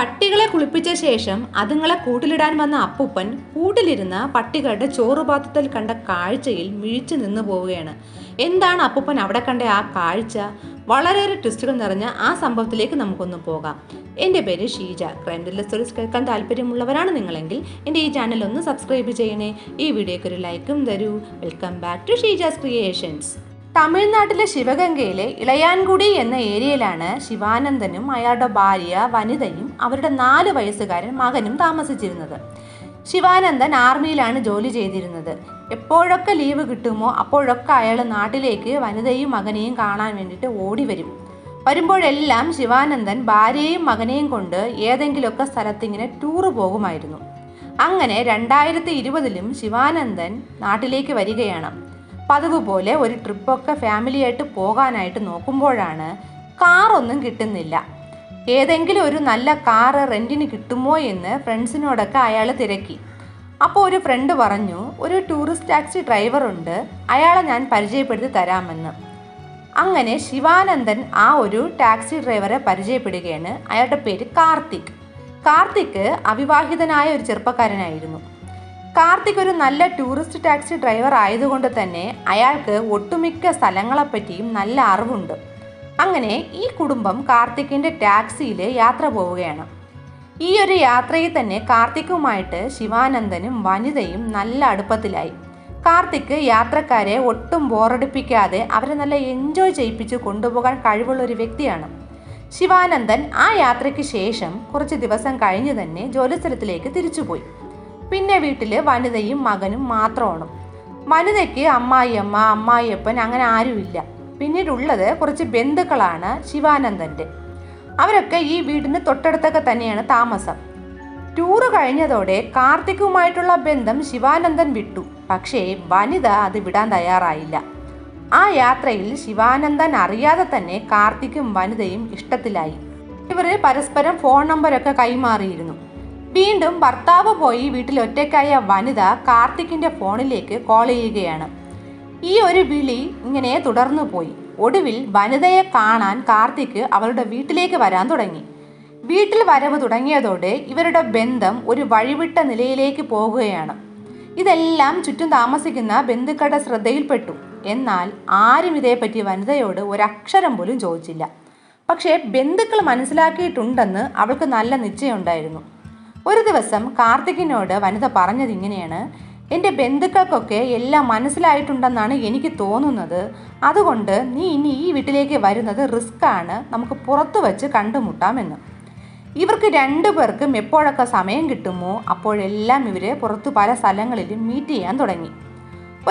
പട്ടികളെ കുളിപ്പിച്ച ശേഷം അതുങ്ങളെ കൂട്ടിലിടാൻ വന്ന അപ്പൂപ്പൻ കൂട്ടിലിരുന്ന പട്ടികളുടെ ചോറുപാത്രത്തിൽ കണ്ട കാഴ്ചയിൽ മിഴിച്ചു നിന്നു പോവുകയാണ്. എന്താണ് അപ്പൂപ്പൻ അവിടെ കണ്ട ആ കാഴ്ച? വളരെയേറെ ട്വിസ്റ്റുകൾ നിറഞ്ഞ ആ സംഭവത്തിലേക്ക് നമുക്കൊന്ന് പോകാം. എൻ്റെ പേര് ഷീജ. ക്രൈം ത്രില്ലർ സ്റ്റോറീസ് കേൾക്കാൻ താല്പര്യമുള്ളവരാണ് നിങ്ങളെങ്കിൽ എൻ്റെ ഈ ചാനൽ ഒന്ന് സബ്സ്ക്രൈബ് ചെയ്യണേ. ഈ വീഡിയോയ്ക്ക് ഒരു ലൈക്കും തരൂ. Welcome back to Sheeja's creations. തമിഴ്നാട്ടിലെ ശിവഗംഗയിലെ ഇളയാൻകുടി എന്ന ഏരിയയിലാണ് ശിവാനന്ദനും അയാളുടെ ഭാര്യ വനിതയും അവരുടെ 4 വയസ്സുകാരൻ മകനും താമസിച്ചിരുന്നത്. ശിവാനന്ദൻ ആർമിയിലാണ് ജോലി ചെയ്തിരുന്നത്. എപ്പോഴൊക്കെ ലീവ് കിട്ടുമോ അപ്പോഴൊക്കെ അയാൾ നാട്ടിലേക്ക് വനിതയും മകനെയും കാണാൻ വേണ്ടിയിട്ട് ഓടി വരും. വരുമ്പോഴെല്ലാം ശിവാനന്ദൻ ഭാര്യയെയും മകനെയും കൊണ്ട് ഏതെങ്കിലുമൊക്കെ സ്ഥലത്തിങ്ങനെ ടൂറ് പോകുമായിരുന്നു. അങ്ങനെ 2020 ശിവാനന്ദൻ നാട്ടിലേക്ക് വരികയാണ്. പതിവ് പോലെ ഒരു ട്രിപ്പൊക്കെ ഫാമിലിയായിട്ട് പോകാനായിട്ട് നോക്കുമ്പോഴാണ് കാറൊന്നും കിട്ടുന്നില്ല. ഏതെങ്കിലും ഒരു നല്ല കാറ് റെൻറ്റിന് കിട്ടുമോ എന്ന് ഫ്രണ്ട്സിനോടൊക്കെ അയാൾ തിരക്കി. അപ്പോൾ ഒരു ഫ്രണ്ട് പറഞ്ഞു, ഒരു ടൂറിസ്റ്റ് ടാക്സി ഡ്രൈവർ ഉണ്ട്, അയാളെ ഞാൻ പരിചയപ്പെടുത്തി തരാമെന്ന്. അങ്ങനെ ശിവാനന്ദൻ ആ ഒരു ടാക്സി ഡ്രൈവറെ പരിചയപ്പെടുകയാണ്. അയാളുടെ പേര് കാർത്തിക്. കാർത്തിക് അവിവാഹിതനായ ഒരു ചെറുപ്പക്കാരനായിരുന്നു. കാർത്തിക് ഒരു നല്ല ടൂറിസ്റ്റ് ടാക്സി ഡ്രൈവർ ആയതുകൊണ്ട് തന്നെ അയാൾക്ക് ഒട്ടുമിക്ക സ്ഥലങ്ങളെപ്പറ്റിയും നല്ല അറിവുണ്ട്. അങ്ങനെ ഈ കുടുംബം കാർത്തിക്കിൻ്റെ ടാക്സിയിൽ യാത്ര പോവുകയാണ്. ഈ ഒരു യാത്രയിൽ തന്നെ കാർത്തിക്കുമായിട്ട് ശിവാനന്ദനും വനിതയും നല്ല അടുപ്പത്തിലായി. കാർത്തിക് യാത്രക്കാരെ ഒട്ടും ബോറടിപ്പിക്കാതെ അവരെ നല്ല എൻജോയ് ചെയ്യിപ്പിച്ച് കൊണ്ടുപോകാൻ കഴിവുള്ള ഒരു വ്യക്തിയാണ്. ശിവാനന്ദൻ ആ യാത്രയ്ക്ക് ശേഷം കുറച്ച് ദിവസം കഴിഞ്ഞ് തന്നെ ജോലിസ്ഥലത്തിലേക്ക് തിരിച്ചുപോയി. പിന്നെ വീട്ടിൽ വനിതയും മകനും മാത്രമാണ്. വനിതയ്ക്ക് അമ്മായിയമ്മ, അമ്മായിയപ്പൻ അങ്ങനെ ആരുമില്ല. പിന്നീടുള്ളത് കുറച്ച് ബന്ധുക്കളാണ് ശിവാനന്ദൻ്റെ. അവരൊക്കെ ഈ വീടിന് തൊട്ടടുത്തൊക്കെ തന്നെയാണ് താമസം. ടൂറ് കഴിഞ്ഞതോടെ കാർത്തിക്കുമായിട്ടുള്ള ബന്ധം ശിവാനന്ദൻ വിട്ടു. പക്ഷേ വനിത അത് വിടാൻ തയ്യാറായില്ല. ആ യാത്രയിൽ ശിവാനന്ദൻ അറിയാതെ തന്നെ കാർത്തിക്കും വനിതയും ഇഷ്ടത്തിലായി. ഇവർ പരസ്പരം ഫോൺ നമ്പരൊക്കെ കൈമാറിയിരുന്നു. വീണ്ടും ഭർത്താവ് പോയി വീട്ടിൽ ഒറ്റയ്ക്കായ വനിത കാർത്തിക്കിൻ്റെ ഫോണിലേക്ക് കോൾ ചെയ്യുകയാണ്. ഈ ഒരു വിളി ഇങ്ങനെ തുടർന്നു പോയി. ഒടുവിൽ വനിതയെ കാണാൻ കാർത്തിക് അവളുടെ വീട്ടിലേക്ക് വരാൻ തുടങ്ങി. വീട്ടിൽ വരവ് തുടങ്ങിയതോടെ ഇവരുടെ ബന്ധം ഒരു വഴിവിട്ട നിലയിലേക്ക് പോകുകയാണ്. ഇതെല്ലാം ചുറ്റും താമസിക്കുന്ന ബന്ധുക്കളുടെ ശ്രദ്ധയിൽപ്പെട്ടു. എന്നാൽ ആരും ഇതേപ്പറ്റി വനിതയോട് ഒരക്ഷരം പോലും ചോദിച്ചില്ല. പക്ഷേ ബന്ധുക്കൾ മനസ്സിലാക്കിയിട്ടുണ്ടെന്ന് അവൾക്ക് നല്ല നിശ്ചയമുണ്ടായിരുന്നു. ഒരു ദിവസം കാർത്തികിനോട് വനിത പറഞ്ഞത് ഇങ്ങനെയാണ്: എൻ്റെ ബന്ധുക്കൾക്കൊക്കെ എല്ലാം മനസ്സിലായിട്ടുണ്ടെന്നാണ് എനിക്ക് തോന്നുന്നത്. അതുകൊണ്ട് നീ ഇനി ഈ വീട്ടിലേക്ക് വരുന്നത് റിസ്ക്കാണ്, നമുക്ക് പുറത്തു വച്ച് കണ്ടുമുട്ടാമെന്ന്. ഇവർക്ക് 2 പേർക്കും എപ്പോഴൊക്കെ സമയം കിട്ടുമോ അപ്പോഴെല്ലാം ഇവർ പുറത്ത് പല സ്ഥലങ്ങളിലും മീറ്റ് ചെയ്യാൻ തുടങ്ങി.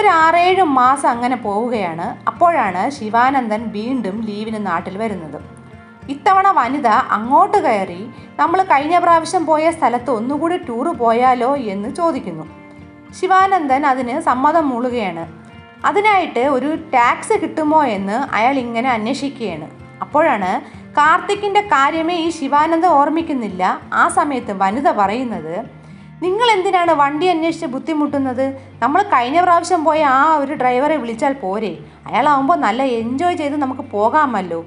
ഒരു 6-7 മാസം അങ്ങനെ പോവുകയാണ്. അപ്പോഴാണ് ശിവാനന്ദൻ വീണ്ടും ലീവിന് നാട്ടിൽ വരുന്നത്. ഇത്തവണ വനിത അങ്ങോട്ട് കയറി നമ്മൾ കഴിഞ്ഞ പ്രാവശ്യം പോയ സ്ഥലത്ത് ഒന്നുകൂടി ടൂറ് പോയാലോ എന്ന് ചോദിക്കുന്നു. ശിവാനന്ദൻ അതിന് സമ്മതം മൂളുകയാണ്. അതിനായിട്ട് ഒരു ടാക്സി കിട്ടുമോ എന്ന് അയാൾ ഇങ്ങനെ അന്വേഷിക്കുകയാണ്. അപ്പോഴാണ് കാർത്തിക്കിൻ്റെ കാര്യമേ ഈ ശിവാനന്ദൻ ഓർമ്മിക്കുന്നില്ല. ആ സമയത്ത് വനിത പറയുന്നത്, നിങ്ങൾ എന്തിനാണ് വണ്ടി അന്വേഷിച്ച് ബുദ്ധിമുട്ടുന്നത്? നമ്മൾ കഴിഞ്ഞ പ്രാവശ്യം പോയ ആ ഒരു ഡ്രൈവറെ വിളിച്ചാൽ പോരെ? അയാളാവുമ്പോൾ നല്ല എൻജോയ് ചെയ്ത് നമുക്ക് പോകാമല്ലോ.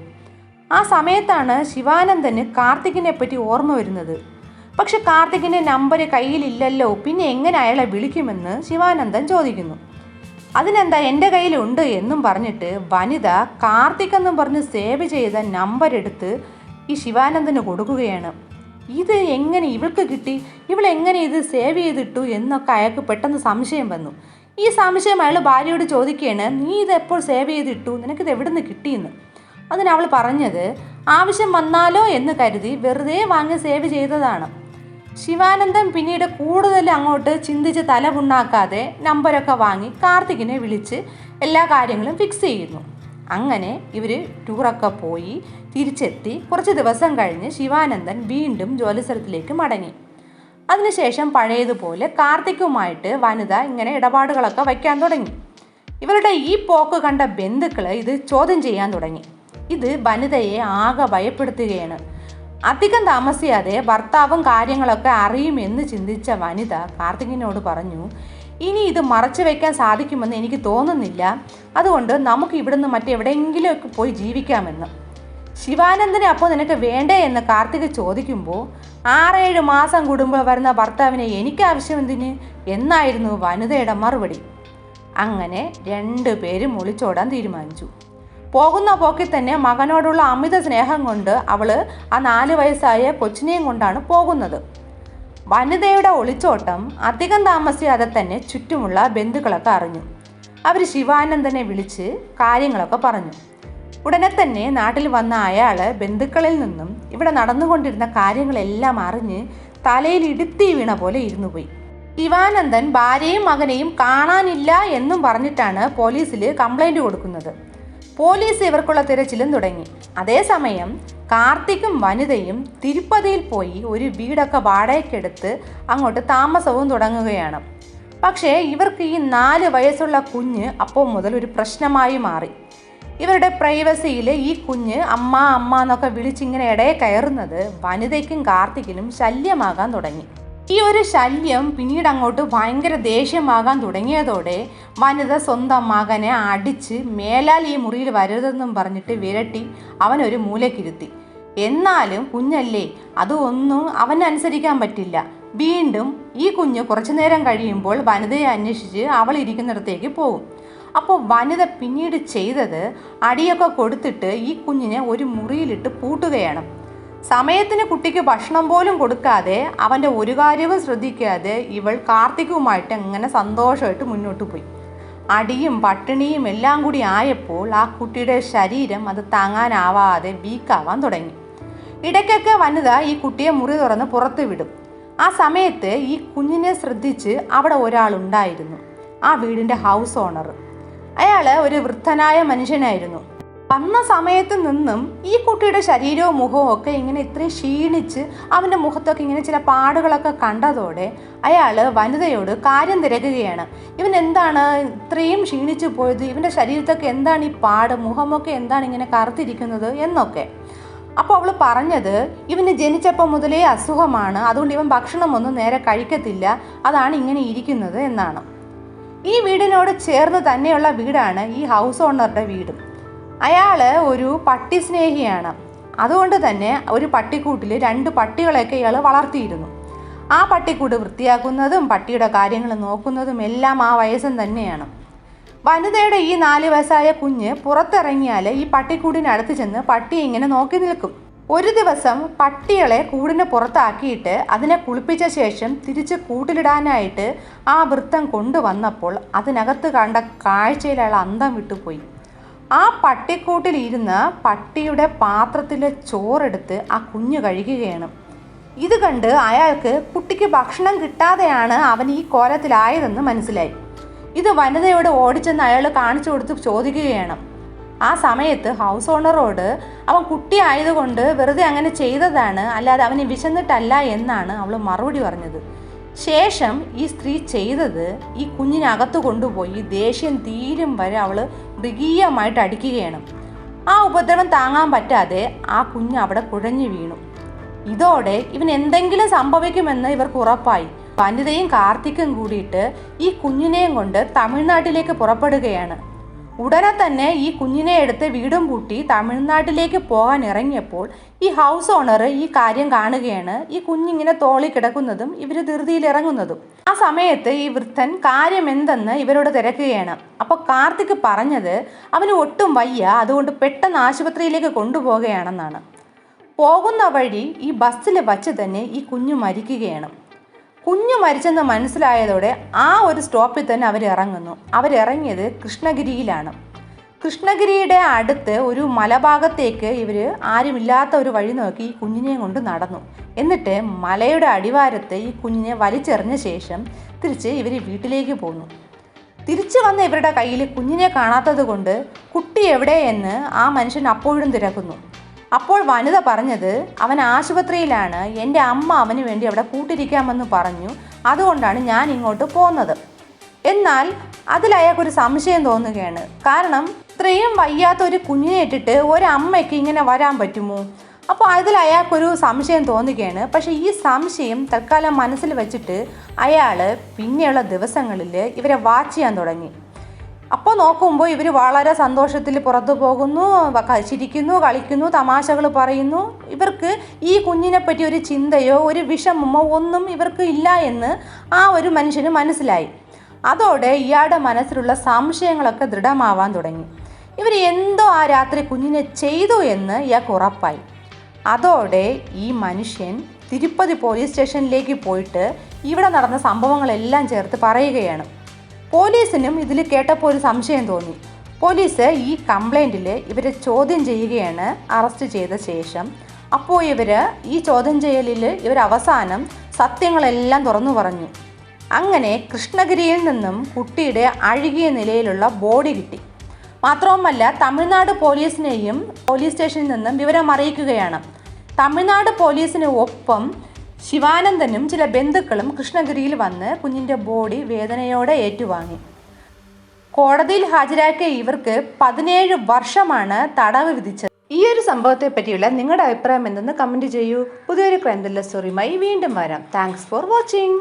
ആ സമയത്താണ് ശിവാനന്ദന് കാർത്തികിനെ പറ്റി ഓർമ്മ വരുന്നത്. പക്ഷെ കാർത്തികിൻ്റെ നമ്പർ കയ്യിലില്ലല്ലോ, പിന്നെ എങ്ങനെ അയാളെ വിളിക്കുമെന്ന് ശിവാനന്ദൻ ചോദിക്കുന്നു. അതിനെന്താ, എൻ്റെ കയ്യിലുണ്ട് എന്നും പറഞ്ഞിട്ട് വനിത കാർത്തിക് എന്നും പറഞ്ഞ് സേവ് ചെയ്ത നമ്പർ എടുത്ത് ഈ ശിവാനന്ദന് കൊടുക്കുകയാണ്. ഇത് എങ്ങനെ ഇവൾക്ക് കിട്ടി? ഇവളെങ്ങനെ ഇത് സേവ് ചെയ്തിട്ടു എന്നൊക്കെ അയാൾക്ക് പെട്ടെന്ന് സംശയം വന്നു. ഈ സംശയം അയാൾ ഭാര്യയോട് ചോദിക്കുകയാണ്, നീ ഇത് എപ്പോൾ സേവ് ചെയ്തിട്ടു? നിനക്കിത് എവിടെ നിന്ന് കിട്ടിയെന്ന്. അതിന് അവൾ പറഞ്ഞത്, ആവശ്യം വന്നാലോ എന്ന് കരുതി വെറുതെ വാങ്ങി സേവ് ചെയ്തതാണ്. ശിവാനന്ദൻ പിന്നീട് കൂടുതൽ അങ്ങോട്ട് ചിന്തിച്ച് തല പുണ്ണാക്കാതെ നമ്പരൊക്കെ വാങ്ങി കാർത്തികിനെ വിളിച്ച് എല്ലാ കാര്യങ്ങളും ഫിക്സ് ചെയ്യുന്നു. അങ്ങനെ ഇവർ ടൂറൊക്കെ പോയി തിരിച്ചെത്തി. കുറച്ച് ദിവസം കഴിഞ്ഞ് ശിവാനന്ദൻ വീണ്ടും ജോലിസ്ഥലത്തിലേക്ക് മടങ്ങി. അതിനുശേഷം പഴയതുപോലെ കാർത്തിക്കുമായിട്ട് വനിത ഇങ്ങനെ ഇടപാടുകളൊക്കെ വയ്ക്കാൻ തുടങ്ങി. ഇവരുടെ ഈ പോക്ക് കണ്ട ബന്ധുക്കൾ ഇത് ചോദ്യം ചെയ്യാൻ തുടങ്ങി. ഇത് വനിതയെ ആകെ ഭയപ്പെടുത്തുകയാണ്. അധികം താമസിയാതെ ഭർത്താവും കാര്യങ്ങളൊക്കെ അറിയുമെന്ന് ചിന്തിച്ച വനിത കാർത്തികിനോട് പറഞ്ഞു, ഇനി ഇത് മറച്ചു വയ്ക്കാൻ സാധിക്കുമെന്ന് എനിക്ക് തോന്നുന്നില്ല. അതുകൊണ്ട് നമുക്ക് ഇവിടുന്ന് മറ്റെവിടെയെങ്കിലുമൊക്കെ പോയി ജീവിക്കാമെന്ന്. ശിവാനന്ദനെ അപ്പോൾ നിനക്ക് വേണ്ടേ എന്ന് കാർത്തിക് ചോദിക്കുമ്പോൾ 6-7 മാസം കൂടുമ്പോൾ വരുന്ന ഭർത്താവിനെ എനിക്ക് ആവശ്യം എന്തിന് എന്നായിരുന്നു വനിതയുടെ മറുപടി. അങ്ങനെ രണ്ടുപേരും ഒളിച്ചോടാൻ തീരുമാനിച്ചു. പോകുന്ന പോക്കിൽ തന്നെ മകനോടുള്ള അമിത സ്നേഹം കൊണ്ട് അവള് ആ 4 വയസ്സായ കൊച്ചിനെയും കൊണ്ടാണ് പോകുന്നത്. വനിതയുടെ ഒളിച്ചോട്ടം അധികം താമസിയാതെ തന്നെ ചുറ്റുമുള്ള ബന്ധുക്കളൊക്കെ അറിഞ്ഞു. അവർ ശിവാനന്ദനെ വിളിച്ച് കാര്യങ്ങളൊക്കെ പറഞ്ഞു. ഉടനെ തന്നെ നാട്ടിൽ വന്ന അയാൾ ബന്ധുക്കളിൽ നിന്നും ഇവിടെ നടന്നുകൊണ്ടിരുന്ന കാര്യങ്ങളെല്ലാം അറിഞ്ഞ് തലയിൽ ഇടുത്തി വീണ പോലെ ഇരുന്നു പോയി. ശിവാനന്ദൻ ഭാര്യയും മകനെയും കാണാനില്ല എന്നും പറഞ്ഞിട്ടാണ് പോലീസിൽ കംപ്ലൈൻറ്റ് കൊടുക്കുന്നത്. പോലീസ് ഇവർക്കുള്ള തിരച്ചിലും തുടങ്ങി. അതേസമയം കാർത്തിക്കും വനിതയും തിരുപ്പതിയിൽ പോയി ഒരു വീടൊക്കെ വാടകയ്ക്കെടുത്ത് അങ്ങോട്ട് താമസവും തുടങ്ങുകയാണ്. പക്ഷേ ഇവർക്ക് ഈ 4 വയസ്സുള്ള കുഞ്ഞ് അപ്പോൾ മുതൽ ഒരു പ്രശ്നമായി മാറി. ഇവരുടെ പ്രൈവസിയിൽ ഈ കുഞ്ഞ് അമ്മ അമ്മ എന്നൊക്കെ വിളിച്ചിങ്ങനെ ഇടയെ കയറുന്നത് വനിതയ്ക്കും കാർത്തിക്കിനും ശല്യമാകാൻ തുടങ്ങി. ഈ ഒരു ശല്യം പിന്നീട് അങ്ങോട്ട് ഭയങ്കര ദേഷ്യമാകാൻ തുടങ്ങിയതോടെ വനിത സ്വന്തം മകനെ അടിച്ച് മേലാൽ ഈ മുറിയിൽ വരരുതെന്നും പറഞ്ഞിട്ട് വിരട്ടി അവനൊരു മൂലക്കിരുത്തി. എന്നാലും കുഞ്ഞല്ലേ, അതൊന്നും അവനനുസരിക്കാൻ പറ്റില്ല. വീണ്ടും ഈ കുഞ്ഞ് കുറച്ചു നേരം കഴിയുമ്പോൾ വനിതയെ അന്വേഷിച്ച് അവൾ ഇരിക്കുന്നിടത്തേക്ക് പോകും. അപ്പോൾ വനിത പിന്നീട് ചെയ്തത് അടിയൊക്കെ കൊടുത്തിട്ട് ഈ കുഞ്ഞിനെ ഒരു മുറിയിലിട്ട് പൂട്ടുകയാണ്. സമയത്തിന് കുട്ടിക്ക് ഭക്ഷണം പോലും കൊടുക്കാതെ അവൻ്റെ ഒരു കാര്യവും ശ്രദ്ധിക്കാതെ ഇവൾ കാർത്തികുമായിട്ട് അങ്ങനെ സന്തോഷമായിട്ട് മുന്നോട്ട് പോയി. അടിയും പട്ടിണിയും എല്ലാം കൂടി ആയപ്പോൾ ആ കുട്ടിയുടെ ശരീരം അത് താങ്ങാനാവാതെ വീക്കാവാൻ തുടങ്ങി. ഇടയ്ക്കൊക്കെ വനിത ഈ കുട്ടിയെ മുറി തുറന്ന് പുറത്ത് വിടും. ആ സമയത്ത് ഈ കുഞ്ഞിനെ ശ്രദ്ധിച്ച് അവിടെ ഒരാളുണ്ടായിരുന്നു, ആ വീടിൻ്റെ ഹൗസ് ഓണർ. അയാൾ ഒരു വൃദ്ധനായ മനുഷ്യനായിരുന്നു. വന്ന സമയത്ത് നിന്നും ഈ കുട്ടിയുടെ ശരീരവും മുഖവും ഒക്കെ ഇങ്ങനെ ഇത്രയും ക്ഷീണിച്ച് അവൻ്റെ മുഖത്തൊക്കെ ഇങ്ങനെ ചില പാടുകളൊക്കെ കണ്ടതോടെ അയാൾ വനിതയോട് കാര്യം തിരക്കുകയാണ്. ഇവൻ എന്താണ് ഇത്രയും ക്ഷീണിച്ചു പോയത്, ഇവൻ്റെ ശരീരത്തൊക്കെ എന്താണ് ഈ പാട്, മുഖമൊക്കെ എന്താണ് ഇങ്ങനെ കറുത്തിരിക്കുന്നത് എന്നൊക്കെ. അപ്പോൾ അവൾ പറഞ്ഞത് ഇവന് ജനിച്ചപ്പോൾ മുതലേ അസുഖമാണ്, അതുകൊണ്ട് ഇവൻ ഭക്ഷണമൊന്നും നേരെ കഴിക്കത്തില്ല, അതാണ് ഇങ്ങനെ ഇരിക്കുന്നത് എന്നാണ്. ഈ വീടിനോട് ചേർന്ന് തന്നെയുള്ള വീടാണ് ഈ ഹൗസ് ഓണറുടെ വീടും. അയാൾ ഒരു പട്ടി സ്നേഹിയാണ്. അതുകൊണ്ട് തന്നെ ഒരു പട്ടിക്കൂട്ടിൽ 2 പട്ടികളെയൊക്കെ ഇയാൾ വളർത്തിയിരുന്നു. ആ പട്ടിക്കൂട് വൃത്തിയാക്കുന്നതും പട്ടിയുടെ കാര്യങ്ങൾ നോക്കുന്നതും എല്ലാം ആ വയസ്സൻ തന്നെയാണ്. വനിതയുടെ ഈ 4 വയസ്സായ കുഞ്ഞ് പുറത്തിറങ്ങിയാൽ ഈ പട്ടിക്കൂടിനടുത്ത് ചെന്ന് പട്ടി ഇങ്ങനെ നോക്കി നിൽക്കും. ഒരു ദിവസം പട്ടികളെ കൂടിന് പുറത്താക്കിയിട്ട് അതിനെ കുളിപ്പിച്ച ശേഷം തിരിച്ച് കൂട്ടിലിടാനായിട്ട് ആ വൃത്തം കൊണ്ടുവന്നപ്പോൾ അതിനകത്ത് കണ്ട കാഴ്ചയിൽ അയാൾ അന്തം വിട്ടുപോയി. ആ പട്ടിക്കൂട്ടിലിരുന്ന് പട്ടിയുടെ പാത്രത്തിലെ ചോറെടുത്ത് ആ കുഞ്ഞ് കഴിക്കുകയാണ്. ഇത് കണ്ട് അയാൾക്ക് കുട്ടിക്ക് ഭക്ഷണം കിട്ടാതെയാണ് അവൻ ഈ കോലത്തിലായതെന്ന് മനസ്സിലായി. ഇത് വനിതയോട് ഓടിച്ചെന്ന് അയാൾ കാണിച്ചു കൊടുത്ത് ചോദിക്കുകയാണ്. ആ സമയത്ത് ഹൗസ് ഓണറോട് അവൻ കുട്ടി ആയതുകൊണ്ട് വെറുതെ അങ്ങനെ ചെയ്തതാണ്, അല്ലാതെ അവന് വിശന്നിട്ടല്ല എന്നാണ് അവൾ മറുപടി പറഞ്ഞത്. ശേഷം ഈ സ്ത്രീ ചെയ്തത് ഈ കുഞ്ഞിനകത്ത് കൊണ്ടുപോയി ദേഷ്യം തീരും വരെ അവൾ മൃഗീയമായിട്ട് അടിക്കുകയാണ്. ആ ഉപദ്രവം താങ്ങാൻ പറ്റാതെ ആ കുഞ്ഞ് അവിടെ കുഴഞ്ഞു വീണു. ഇതോടെ ഇവൻ എന്തെങ്കിലും സംഭവിക്കുമെന്ന് ഇവർക്ക് ഉറപ്പായി. വനിതയും കാർത്തിക്കും കൂടിയിട്ട് ഈ കുഞ്ഞിനെയും കൊണ്ട് തമിഴ്നാട്ടിലേക്ക് പുറപ്പെടുകയാണ്. ഉടനെ തന്നെ ഈ കുഞ്ഞിനെ എടുത്ത് വീടും പൂട്ടി തമിഴ്നാട്ടിലേക്ക് പോകാൻ ഇറങ്ങിയപ്പോൾ ഈ ഹൗസ് ഓണർ ഈ കാര്യം കാണുകയാണ്. ഈ കുഞ്ഞിങ്ങനെ തോളി കിടക്കുന്നതും ഇവർ ധൃതിയിൽ ഇറങ്ങുന്നതും. ആ സമയത്ത് ഈ വൃദ്ധൻ കാര്യം എന്തെന്ന് ഇവരോട് തിരക്കുകയാണ്. അപ്പോൾ കാർത്തിക് പറഞ്ഞത് അവന് ഒട്ടും വയ്യ, അതുകൊണ്ട് പെട്ടെന്ന് ആശുപത്രിയിലേക്ക് കൊണ്ടുപോവുകയാണെന്നാണ്. പോകുന്ന വഴി ഈ ബസ്സിൽ വച്ച് തന്നെ ഈ കുഞ്ഞു മരിക്കുകയാണ്. കുഞ്ഞു മരിച്ചെന്ന് മനസ്സിലായതോടെ ആ ഒരു സ്റ്റോപ്പിൽ തന്നെ അവരിറങ്ങിയത് കൃഷ്ണഗിരിയിലാണ്. കൃഷ്ണഗിരിയുടെ അടുത്ത് ഒരു മലഭാഗത്തേക്ക് ഇവർ ആരുമില്ലാത്ത ഒരു വഴി നോക്കി ഈ കുഞ്ഞിനെയും കൊണ്ട് നടന്നു. എന്നിട്ട് മലയുടെ അടിവാരത്ത് ഈ കുഞ്ഞിനെ വലിച്ചെറിഞ്ഞ ശേഷം തിരിച്ച് ഇവർ വീട്ടിലേക്ക് പോന്നു. തിരിച്ചു വന്ന ഇവരുടെ കയ്യിൽ കുഞ്ഞിനെ കാണാത്തത് കൊണ്ട് കുട്ടി എവിടെയെന്ന് ആ മനുഷ്യൻ അപ്പോഴും തിരക്കുന്നു. അപ്പോൾ വനിത പറഞ്ഞത് അവൻ ആശുപത്രിയിലാണ്, എൻ്റെ അമ്മ അവന് വേണ്ടി അവിടെ കൂട്ടിരിക്കാമെന്ന് പറഞ്ഞു, അതുകൊണ്ടാണ് ഞാൻ ഇങ്ങോട്ട് പോകുന്നത്. എന്നാൽ അതിലയാൾക്കൊരു സംശയം തോന്നുകയാണ്. കാരണം ഇത്രയും വയ്യാത്ത ഒരു കുഞ്ഞിനെ ഇട്ടിട്ട് ഒരമ്മയ്ക്ക് ഇങ്ങനെ വരാൻ പറ്റുമോ? അപ്പോൾ അതിലയാൾക്കൊരു സംശയം തോന്നുകയാണ്. പക്ഷേ ഈ സംശയം തൽക്കാലം മനസ്സിൽ വെച്ചിട്ട് അയാൾ പിന്നെയുള്ള ദിവസങ്ങളിൽ ഇവരെ വാച്ച് ചെയ്യാൻ തുടങ്ങി. അപ്പോൾ നോക്കുമ്പോൾ ഇവർ വളരെ സന്തോഷത്തിൽ പുറത്തു പോകുന്നു, ചിരിക്കുന്നു, കളിക്കുന്നു, തമാശകൾ പറയുന്നു. ഇവർക്ക് ഈ കുഞ്ഞിനെ പറ്റി ഒരു ചിന്തയോ ഒരു വിഷമമോ ഒന്നും ഇവർക്ക് ഇല്ല എന്ന് ആ ഒരു മനുഷ്യന് മനസ്സിലായി. അതോടെ ഇയാളുടെ മനസ്സിലുള്ള സംശയങ്ങളൊക്കെ ദൃഢമാവാൻ തുടങ്ങി. ഇവർ എന്തോ ആ രാത്രി കുഞ്ഞിനെ ചെയ്തു എന്ന് ഇയാൾക്ക് ഉറപ്പായി. അതോടെ ഈ മനുഷ്യൻ തിരുപ്പതി പോലീസ് സ്റ്റേഷനിലേക്ക് പോയിട്ട് ഇവിടെ നടന്ന സംഭവങ്ങളെല്ലാം ചേർത്ത് പറയുകയാണ്. പോലീസിനും ഇതിൽ കേട്ടപ്പോൾ ഒരു സംശയം തോന്നി. പോലീസ് ഈ കംപ്ലൈൻറ്റിൽ ഇവരെ ചോദ്യം ചെയ്യുകയാണ് അറസ്റ്റ് ചെയ്ത ശേഷം. അപ്പോൾ ഈ ചോദ്യം ചെയ്യലിൽ ഇവർ അവസാനം സത്യങ്ങളെല്ലാം തുറന്നു പറഞ്ഞു. അങ്ങനെ കൃഷ്ണഗിരിയിൽ നിന്നും കുട്ടിയുടെ അഴുകിയ നിലയിലുള്ള ബോഡി കിട്ടി. മാത്രവുമല്ല, തമിഴ്നാട് പോലീസിനെയും പോലീസ് സ്റ്റേഷനിൽ നിന്നും വിവരം അറിയിക്കുകയാണ്. തമിഴ്നാട് പോലീസിന് ഒപ്പം ശിവാനന്ദനും ചില ബന്ധുക്കളും കൃഷ്ണഗിരിയിൽ വന്ന് കുഞ്ഞിൻ്റെ ബോഡി വേദനയോടെ ഏറ്റുവാങ്ങി. കോടതിയിൽ ഹാജരാക്കിയ ഇവർക്ക് 17 വർഷമാണ് തടവ് വിധിച്ചത്. ഈ ഒരു സംഭവത്തെ പറ്റിയുള്ള നിങ്ങളുടെ അഭിപ്രായം എന്തെന്ന് കമൻറ്റ് ചെയ്യൂ. പുതിയൊരു ക്രൈം ത്രില്ലർ സ്റ്റോറിയുമായി വീണ്ടും വരാം. Thanks for watching.